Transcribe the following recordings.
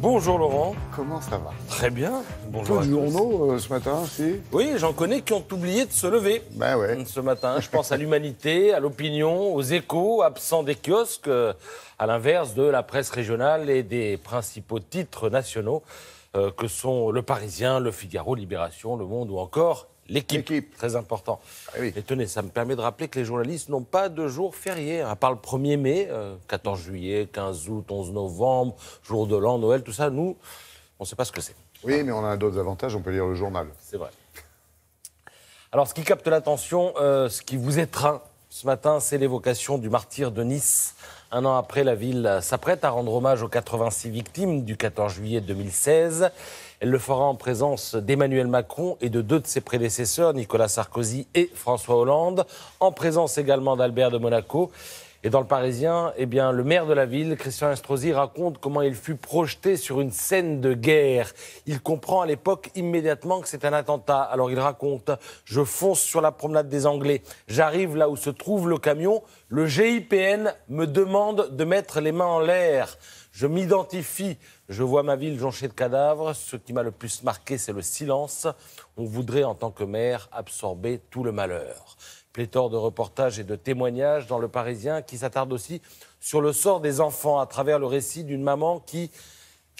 Bonjour Laurent. Comment ça va? Très bien. Bonjour. Peu de journaux ce matin, si? Oui, j'en connais qui ont oublié de se lever ce matin. Je pense à l'Humanité, à l'Opinion, aux Échos, absents des kiosques, à l'inverse de la presse régionale et des principaux titres nationaux que sont Le Parisien, Le Figaro, Libération, Le Monde ou encore L'Équipe. Très important. Ah oui. Et tenez, ça me permet de rappeler que les journalistes n'ont pas de jour férié, à part le 1er mai, 14 juillet, 15 août, 11 novembre, jour de l'an, Noël, tout ça, nous, on ne sait pas ce que c'est. Oui, mais on a d'autres avantages, on peut lire le journal. C'est vrai. Alors, ce qui capte l'attention, ce qui vous étreint ce matin, c'est l'évocation du martyr de Nice. Un an après, la ville s'apprête à rendre hommage aux 86 victimes du 14 juillet 2016. Elle le fera en présence d'Emmanuel Macron et de deux de ses prédécesseurs, Nicolas Sarkozy et François Hollande, en présence également d'Albert de Monaco. Et dans Le Parisien, eh bien, le maire de la ville, Christian Estrosi, raconte comment il fut projeté sur une scène de guerre. Il comprend à l'époque immédiatement que c'est un attentat. Alors il raconte « Je fonce sur la promenade des Anglais. J'arrive là où se trouve le camion. Le GIPN me demande de mettre les mains en l'air. Je m'identifie. Je vois ma ville jonchée de cadavres. Ce qui m'a le plus marqué, c'est le silence. On voudrait, en tant que maire, absorber tout le malheur. » Pléthore de reportages et de témoignages dans Le Parisien qui s'attarde aussi sur le sort des enfants à travers le récit d'une maman qui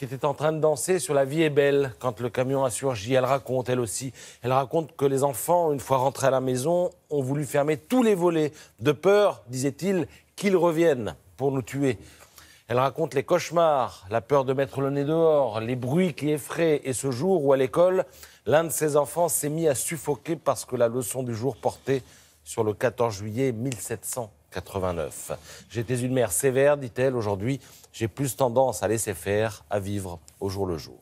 était en train de danser sur La vie est belle quand le camion a surgi. Elle raconte, elle aussi, que les enfants, une fois rentrés à la maison, ont voulu fermer tous les volets de peur, disait-il, qu'ils reviennent pour nous tuer. Elle raconte les cauchemars, la peur de mettre le nez dehors, les bruits qui effraient. Et ce jour où, à l'école, l'un de ses enfants s'est mis à suffoquer parce que la leçon du jour portait sur le 14 juillet 1789. J'étais une mère sévère, dit-elle. Aujourd'hui, j'ai plus tendance à laisser faire, à vivre au jour le jour.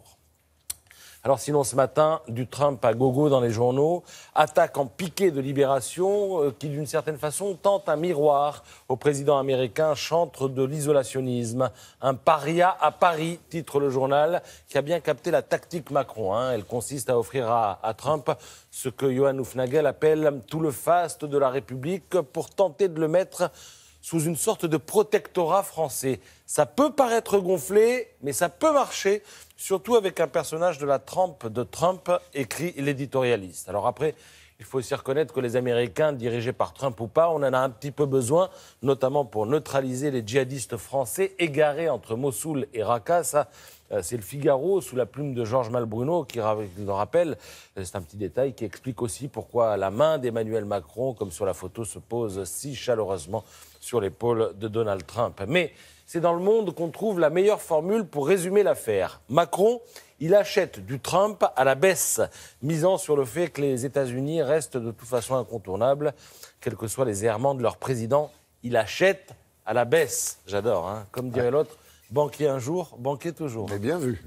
Alors sinon, ce matin, du Trump à gogo dans les journaux, attaque en piqué de Libération qui, d'une certaine façon, tente un miroir au président américain, chantre de l'isolationnisme. Un paria à Paris, titre le journal, qui a bien capté la tactique Macron. Elle consiste à offrir à Trump ce que Johan Hufnagel appelle tout le faste de la République pour tenter de le mettre sous une sorte de protectorat français. Ça peut paraître gonflé, mais ça peut marcher, surtout avec un personnage de la trempe de Trump, écrit l'éditorialiste. Alors après, il faut aussi reconnaître que les Américains, dirigés par Trump ou pas, on en a un petit peu besoin, notamment pour neutraliser les djihadistes français égarés entre Mossoul et Raqqa. Ça, c'est le Figaro, sous la plume de Georges Malbruno, qui le rappelle. C'est un petit détail qui explique aussi pourquoi la main d'Emmanuel Macron, comme sur la photo, se pose si chaleureusement sur l'épaule de Donald Trump. Mais c'est dans Le Monde qu'on trouve la meilleure formule pour résumer l'affaire. Macron, il achète du Trump à la baisse, misant sur le fait que les États-Unis restent de toute façon incontournables, quels que soient les errements de leur président. Il achète à la baisse. J'adore, hein. Comme dirait l'autre, banquier un jour, banquier toujours. Mais bien vu.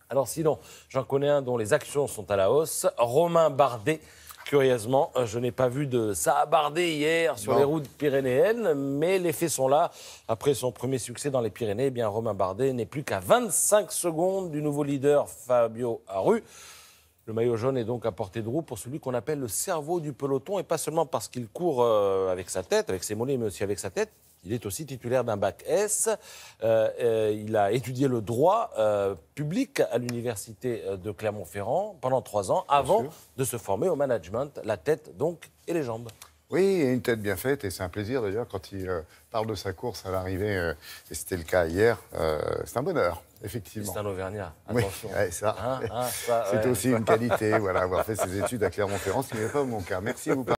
Alors sinon, j'en connais un dont les actions sont à la hausse, Romain Bardet. Curieusement, je n'ai pas vu de ça a bardé hier sur les routes pyrénéennes, mais les faits sont là. Après son premier succès dans les Pyrénées, eh bien Romain Bardet n'est plus qu'à 25 secondes du nouveau leader Fabio Aru. Le maillot jaune est donc à portée de roue pour celui qu'on appelle le cerveau du peloton, et pas seulement parce qu'il court avec sa tête, avec ses mollets, mais aussi avec sa tête. Il est aussi titulaire d'un bac S. Il a étudié le droit public à l'université de Clermont-Ferrand pendant 3 ans, avant de se former au management, la tête donc et les jambes. Oui, et une tête bien faite, et c'est un plaisir d'ailleurs quand il parle de sa course à l'arrivée, et c'était le cas hier, c'est un bonheur, effectivement. C'est un Auvergnat, attention. Oui, ça, c'est aussi une qualité, voilà, avoir fait ses études à Clermont-Ferrand, ce qui n'est pas mon cas. Merci beaucoup.